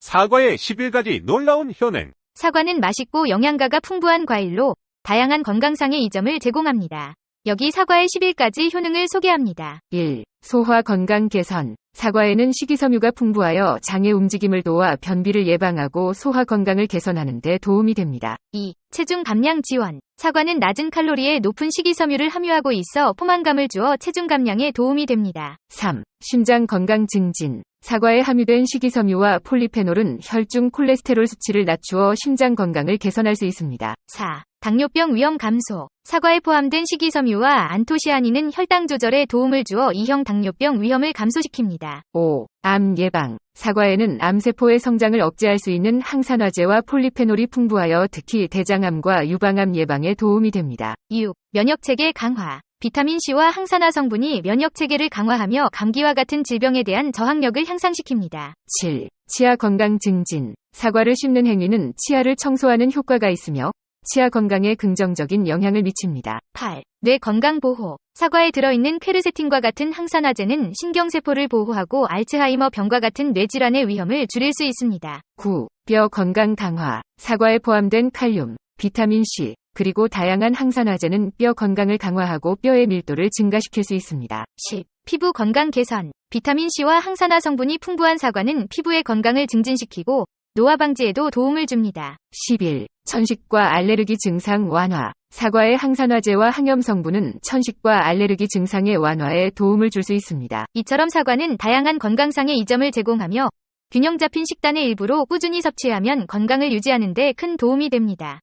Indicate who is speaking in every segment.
Speaker 1: 사과의 11가지 놀라운 효능.
Speaker 2: 사과는 맛있고 영양가가 풍부한 과일로 다양한 건강상의 이점을 제공합니다. 여기 사과의 11가지 효능을 소개합니다.
Speaker 3: 1. 소화 건강 개선. 사과에는 식이섬유가 풍부하여 장의 움직임을 도와 변비를 예방하고 소화 건강을 개선하는 데 도움이 됩니다.
Speaker 2: 2. 체중 감량 지원. 사과는 낮은 칼로리에 높은 식이섬유를 함유하고 있어 포만감을 주어 체중 감량에 도움이 됩니다.
Speaker 3: 3. 심장 건강 증진. 사과에 함유된 식이섬유와 폴리페놀은 혈중 콜레스테롤 수치를 낮추어 심장 건강을 개선할 수 있습니다.
Speaker 2: 4. 당뇨병 위험 감소. 사과에 포함된 식이섬유와 안토시아닌은 혈당 조절에 도움을 주어 2형 당뇨병 위험을 감소시킵니다.
Speaker 3: 5. 암 예방. 사과에는 암세포의 성장을 억제할 수 있는 항산화제와 폴리페놀이 풍부하여 특히 대장암과 유방암 예방에 도움이 됩니다.
Speaker 2: 6. 면역체계 강화. 비타민C와 항산화 성분이 면역체계를 강화하며 감기와 같은 질병에 대한 저항력을 향상시킵니다.
Speaker 3: 7. 치아 건강 증진. 사과를 씹는 행위는 치아를 청소하는 효과가 있으며 치아 건강에 긍정적인 영향을 미칩니다.
Speaker 2: 8. 뇌 건강 보호. 사과에 들어있는 퀘르세틴과 같은 항산화제는 신경세포를 보호하고 알츠하이머 병과 같은 뇌질환의 위험을 줄일 수 있습니다.
Speaker 3: 9. 뼈 건강 강화. 사과에 포함된 칼륨, 비타민C, 그리고 다양한 항산화제는 뼈 건강을 강화하고 뼈의 밀도를 증가시킬 수 있습니다.
Speaker 2: 10. 피부 건강 개선. 비타민C와 항산화 성분이 풍부한 사과는 피부의 건강을 증진시키고 노화 방지에도 도움을 줍니다.
Speaker 3: 11. 천식과 알레르기 증상 완화. 사과의 항산화제와 항염 성분은 천식과 알레르기 증상의 완화에 도움을 줄 수 있습니다.
Speaker 2: 이처럼 사과는 다양한 건강상의 이점을 제공하며 균형 잡힌 식단의 일부로 꾸준히 섭취하면 건강을 유지하는 데 큰 도움이 됩니다.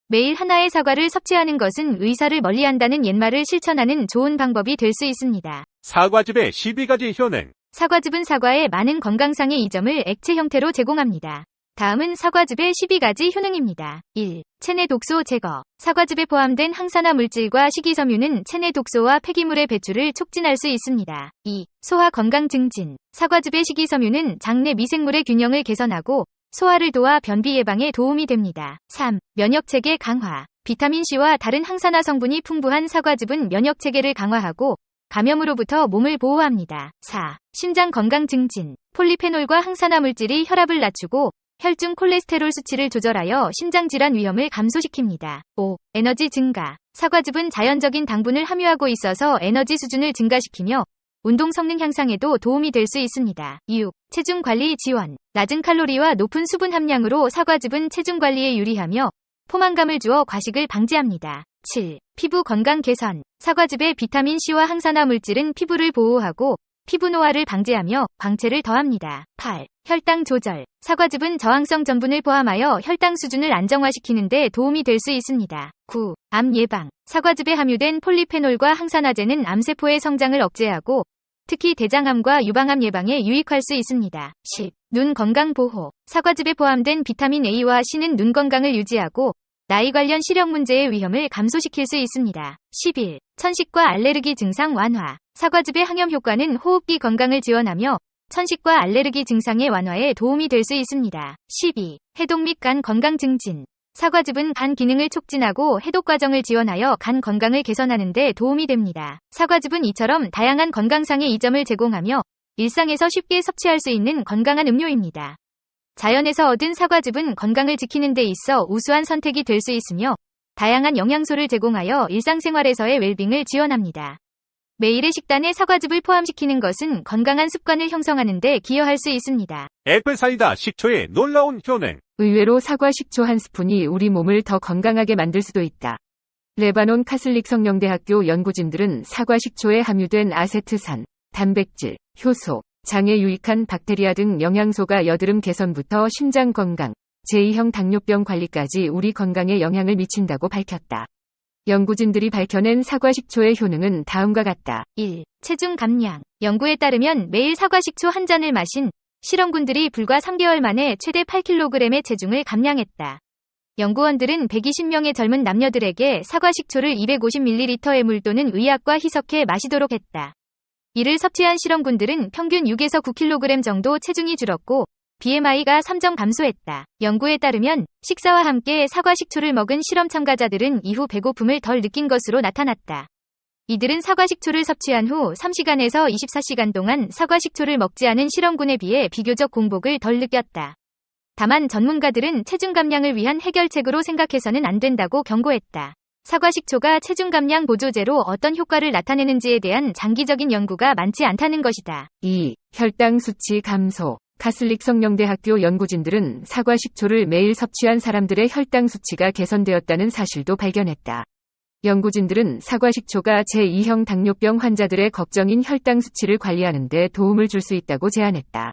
Speaker 2: 매일 하나의 사과를 섭취하는 것은 의사를 멀리한다는 옛말을 실천하는 좋은 방법이 될 수 있습니다.
Speaker 1: 사과즙의 12가지 효능.
Speaker 2: 사과즙은 사과의 많은 건강상의 이점을 액체 형태로 제공합니다. 다음은 사과즙의 12가지 효능입니다. 1. 체내 독소 제거. 사과즙에 포함된 항산화 물질과 식이섬유는 체내 독소와 폐기물의 배출을 촉진할 수 있습니다. 2. 소화 건강 증진. 사과즙의 식이섬유는 장내 미생물의 균형을 개선하고 소화를 도와 변비 예방에 도움이 됩니다. 3. 면역체계 강화. 비타민C와 다른 항산화 성분이 풍부한 사과즙은 면역체계를 강화하고 감염으로부터 몸을 보호합니다. 4. 심장 건강 증진. 폴리페놀과 항산화 물질이 혈압을 낮추고 혈중 콜레스테롤 수치를 조절하여 심장질환 위험을 감소시킵니다. 5. 에너지 증가. 사과즙은 자연적인 당분을 함유하고 있어서 에너지 수준을 증가시키며 운동 성능 향상에도 도움이 될 수 있습니다. 6. 체중 관리 지원. 낮은 칼로리와 높은 수분 함량으로 사과즙은 체중 관리에 유리하며 포만감을 주어 과식을 방지합니다. 7. 피부 건강 개선. 사과즙의 비타민C와 항산화 물질은 피부를 보호하고 피부 노화를 방지하며 광채를 더합니다. 8. 혈당 조절. 사과즙은 저항성 전분을 포함하여 혈당 수준을 안정화시키는 데 도움이 될 수 있습니다. 9. 암 예방. 사과즙에 함유된 폴리페놀과 항산화제는 암세포의 성장을 억제하고 특히 대장암과 유방암 예방에 유익할 수 있습니다. 10. 눈 건강 보호. 사과즙에 포함된 비타민 A와 C는 눈 건강을 유지하고 나이 관련 시력 문제의 위험을 감소시킬 수 있습니다. 11. 천식과 알레르기 증상 완화. 사과즙의 항염 효과는 호흡기 건강을 지원하며 천식과 알레르기 증상의 완화에 도움이 될 수 있습니다. 12. 해독 및 간 건강 증진. 사과즙은 간 기능을 촉진하고 해독 과정을 지원하여 간 건강을 개선하는 데 도움이 됩니다. 사과즙은 이처럼 다양한 건강상의 이점을 제공하며 일상에서 쉽게 섭취할 수 있는 건강한 음료입니다. 자연에서 얻은 사과즙은 건강을 지키는 데 있어 우수한 선택이 될 수 있으며 다양한 영양소를 제공하여 일상생활에서의 웰빙을 지원합니다. 매일의 식단에 사과즙을 포함시키는 것은 건강한 습관을 형성하는 데 기여할 수 있습니다.
Speaker 1: 애플사이다 식초의 놀라운 효능.
Speaker 3: 의외로 사과 식초 한 스푼이 우리 몸을 더 건강하게 만들 수도 있다. 레바논 카슬릭 성령대학교 연구진들은 사과 식초에 함유된 아세트산, 단백질, 효소, 장에 유익한 박테리아 등 영양소가 여드름 개선부터 심장 건강, 제2형 당뇨병 관리까지 우리 건강에 영향을 미친다고 밝혔다. 연구진들이 밝혀낸 사과 식초의 효능은 다음과 같다.
Speaker 2: 1. 체중 감량. 연구에 따르면 매일 사과 식초 한 잔을 마신 실험군들이 불과 3개월 만에 최대 8kg의 체중을 감량했다. 연구원들은 120명의 젊은 남녀들에게 사과 식초를 250ml의 물 또는 의약과 희석해 마시도록 했다. 이를 섭취한 실험군들은 평균 6에서 9kg 정도 체중이 줄었고 BMI가 3점 감소했다. 연구에 따르면 식사와 함께 사과 식초를 먹은 실험 참가자들은 이후 배고픔을 덜 느낀 것으로 나타났다. 이들은 사과 식초를 섭취한 후 3시간에서 24시간 동안 사과 식초를 먹지 않은 실험군에 비해 비교적 공복을 덜 느꼈다. 다만 전문가들은 체중 감량을 위한 해결책으로 생각해서는 안 된다고 경고했다. 사과 식초가 체중 감량 보조제로 어떤 효과를 나타내는지에 대한 장기적인 연구가 많지 않다는 것이다.
Speaker 3: 2. 혈당 수치 감소. 카슬릭 성령대학교 연구진들은 사과 식초를 매일 섭취한 사람들의 혈당 수치가 개선되었다는 사실도 발견했다. 연구진들은 사과 식초가 제2형 당뇨병 환자들의 걱정인 혈당 수치를 관리하는 데 도움을 줄 수 있다고 제안했다.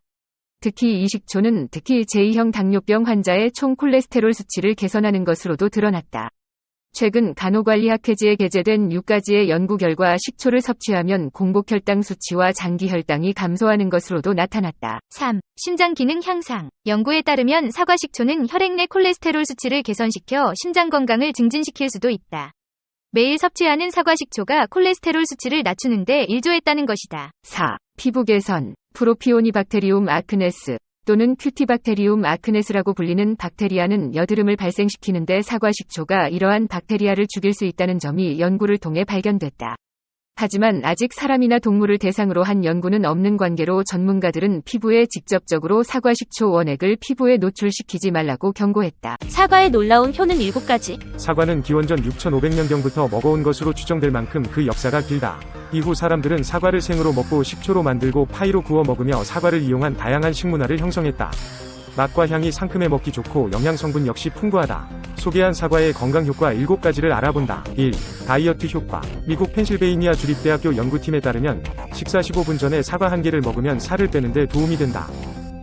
Speaker 3: 특히 이 식초는 특히 제2형 당뇨병 환자의 총 콜레스테롤 수치를 개선하는 것으로도 드러났다. 최근 간호관리학회지에 게재된 6가지의 연구 결과 식초를 섭취하면 공복혈당 수치와 장기혈당이 감소하는 것으로도 나타났다.
Speaker 2: 3. 심장 기능 향상. 연구에 따르면 사과 식초는 혈액 내 콜레스테롤 수치를 개선시켜 심장 건강을 증진시킬 수도 있다. 매일 섭취하는 사과 식초가 콜레스테롤 수치를 낮추는 데 일조했다는 것이다.
Speaker 3: 4. 피부 개선. 프로피오니박테리움 아크네스 또는 큐티박테리움 아크네스라고 불리는 박테리아는 여드름을 발생시키는데 사과 식초가 이러한 박테리아를 죽일 수 있다는 점이 연구를 통해 발견됐다. 하지만 아직 사람이나 동물을 대상으로 한 연구는 없는 관계로 전문가들은 피부에 직접적으로 사과 식초 원액을 피부에 노출시키지 말라고 경고했다.
Speaker 4: 사과의 놀라운 효능 7가지.
Speaker 5: 사과는 기원전 6500년경부터 먹어온 것으로 추정될 만큼 그 역사가 길다. 이후 사람들은 사과를 생으로 먹고 식초로 만들고 파이로 구워 먹으며 사과를 이용한 다양한 식문화를 형성했다. 맛과 향이 상큼해 먹기 좋고 영양성분 역시 풍부하다. 소개한 사과의 건강효과 7가지를 알아본다. 1. 다이어트 효과. 미국 펜실베이니아 주립대학교 연구팀에 따르면 식사 15분 전에 사과 1개를 먹으면 살을 빼는 데 도움이 된다.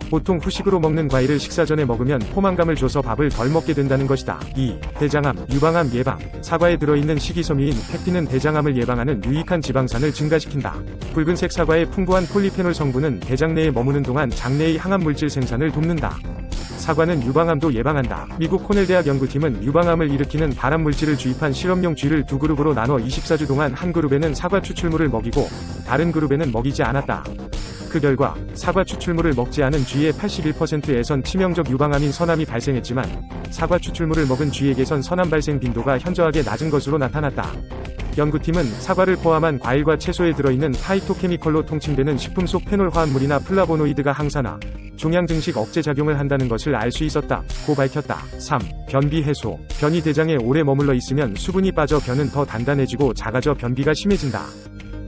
Speaker 5: 보통 후식으로 먹는 과일을 식사 전에 먹으면 포만감을 줘서 밥을 덜 먹게 된다는 것이다. 2. 대장암, 유방암 예방. 사과에 들어있는 식이섬유인 팩틴은 대장암을 예방하는 유익한 지방산을 증가시킨다. 붉은색 사과의 풍부한 폴리페놀 성분은 대장 내에 머무는 동안 장내의 항암 물질 생산을 돕는다. 사과는 유방암도 예방한다. 미국 코넬대학 연구팀은 유방암을 일으키는 발암 물질을 주입한 실험용 쥐를 두 그룹으로 나눠 24주 동안 한 그룹에는 사과 추출물을 먹이고 다른 그룹에는 먹이지 않았다. 그 결과 사과 추출물을 먹지 않은 쥐의 81%에선 치명적 유방암인 선암이 발생했지만 사과 추출물을 먹은 쥐에게선 선암 발생 빈도가 현저하게 낮은 것으로 나타났다. 연구팀은 사과를 포함한 과일과 채소에 들어있는 파이토케미컬로 통칭되는 식품 속 페놀 화합물이나 플라보노이드가 항산화, 종양 증식 억제 작용을 한다는 것을 알 수 있었다. 고 밝혔다. 3. 변비 해소. 변이 대장에 오래 머물러 있으면 수분이 빠져 변은 더 단단해지고 작아져 변비가 심해진다.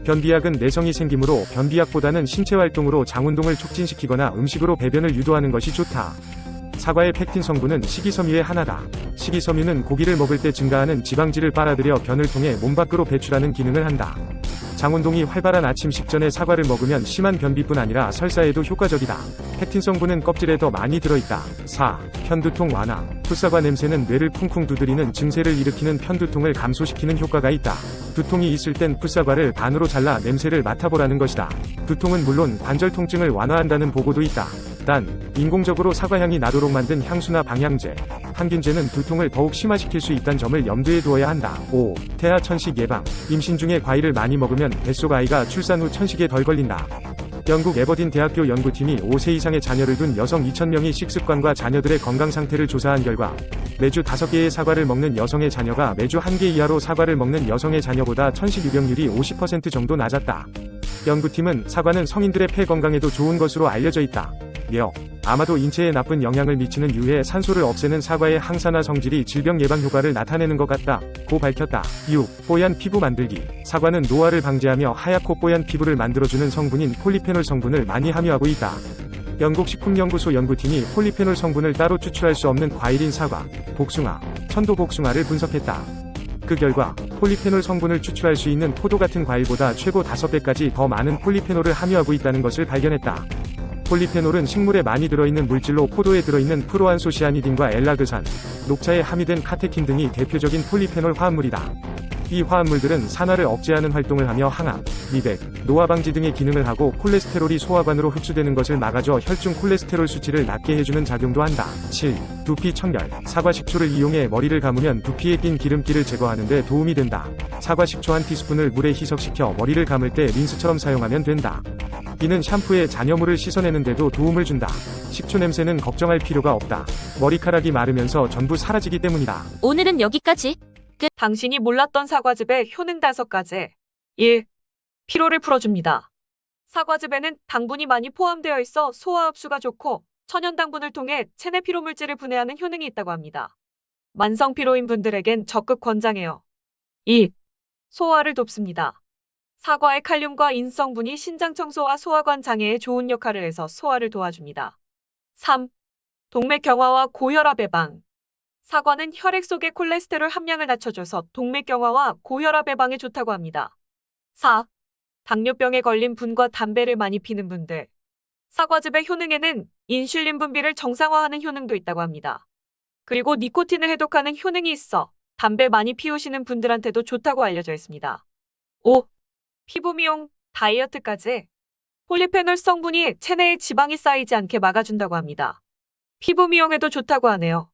Speaker 5: 변비약은 내성이 생기므로 변비약보다는 신체활동으로 장운동을 촉진시키거나 음식으로 배변을 유도하는 것이 좋다. 사과의 팩틴 성분은 식이섬유의 하나다. 식이섬유는 고기를 먹을 때 증가하는 지방질을 빨아들여 변을 통해 몸 밖으로 배출하는 기능을 한다. 장운동이 활발한 아침 식전에 사과를 먹으면 심한 변비뿐 아니라 설사에도 효과적이다. 팩틴 성분은 껍질에 더 많이 들어있다. 4. 편두통 완화. 풋사과 냄새는 뇌를 쿵쿵 두드리는 증세를 일으키는 편두통을 감소시키는 효과가 있다. 두통이 있을 땐 풋사과를 반으로 잘라 냄새를 맡아보라는 것이다. 두통은 물론 관절 통증을 완화한다는 보고도 있다. 단, 인공적으로 사과향이 나도록 만든 향수나 방향제, 항균제는 두통을 더욱 심화시킬 수 있다는 점을 염두에 두어야 한다. 5. 태아 천식 예방. 임신 중에 과일을 많이 먹으면 뱃속 아이가 출산 후 천식에 덜 걸린다. 영국 에버딘 대학교 연구팀이 5세 이상의 자녀를 둔 여성 2,000명의 식습관과 자녀들의 건강 상태를 조사한 결과 매주 5개의 사과를 먹는 여성의 자녀가 매주 1개 이하로 사과를 먹는 여성의 자녀보다 천식 유병률이 50% 정도 낮았다. 연구팀은 사과는 성인들의 폐 건강에도 좋은 것으로 알려져 있다. 며 아마도 인체에 나쁜 영향을 미치는 유해 산소를 없애는 사과의 항산화 성질이 질병 예방 효과를 나타내는 것 같다. 고 밝혔다. 6. 뽀얀 피부 만들기. 사과는 노화를 방지하며 하얗고 뽀얀 피부를 만들어주는 성분인 폴리페놀 성분을 많이 함유하고 있다. 영국 식품연구소 연구팀이 폴리페놀 성분을 따로 추출할 수 없는 과일인 사과, 복숭아, 천도복숭아를 분석했다. 그 결과 폴리페놀 성분을 추출할 수 있는 포도 같은 과일보다 최고 5배까지 더 많은 폴리페놀을 함유하고 있다는 것을 발견했다. 폴리페놀은 식물에 많이 들어있는 물질로 포도에 들어있는 프로안소시아니딘과 엘라그산, 녹차에 함유된 카테킨 등이 대표적인 폴리페놀 화합물이다. 이 화합물들은 산화를 억제하는 활동을 하며 항암, 미백, 노화 방지 등의 기능을 하고 콜레스테롤이 소화관으로 흡수되는 것을 막아줘 혈중 콜레스테롤 수치를 낮게 해주는 작용도 한다. 7. 두피 청결. 사과 식초를 이용해 머리를 감으면 두피에 낀 기름기를 제거하는 데 도움이 된다. 사과 식초 한 티스푼을 물에 희석시켜 머리를 감을 때 린스처럼 사용하면 된다. 이는 샴푸에 잔여물을 씻어내는 데도 도움을 준다. 식초 냄새는 걱정할 필요가 없다. 머리카락이 마르면서 전부 사라지기 때문이다.
Speaker 4: 오늘은 여기까지.
Speaker 6: 당신이 몰랐던 사과즙의 효능 5가지. 1. 피로를 풀어줍니다. 사과즙에는 당분이 많이 포함되어 있어 소화 흡수가 좋고 천연당분을 통해 체내 피로물질을 분해하는 효능이 있다고 합니다. 만성 피로인 분들에겐 적극 권장해요. 2. 소화를 돕습니다. 사과의 칼륨과 인성분이 신장 청소와 소화관 장애에 좋은 역할을 해서 소화를 도와줍니다. 3. 동맥 경화와 고혈압 예방. 사과는 혈액 속의 콜레스테롤 함량을 낮춰줘서 동맥 경화와 고혈압 예방에 좋다고 합니다. 4. 당뇨병에 걸린 분과 담배를 많이 피는 분들. 사과즙의 효능에는 인슐린 분비를 정상화하는 효능도 있다고 합니다. 그리고 니코틴을 해독하는 효능이 있어 담배 많이 피우시는 분들한테도 좋다고 알려져 있습니다. 5. 피부 미용, 다이어트까지. 폴리페놀 성분이 체내에 지방이 쌓이지 않게 막아준다고 합니다. 피부 미용에도 좋다고 하네요.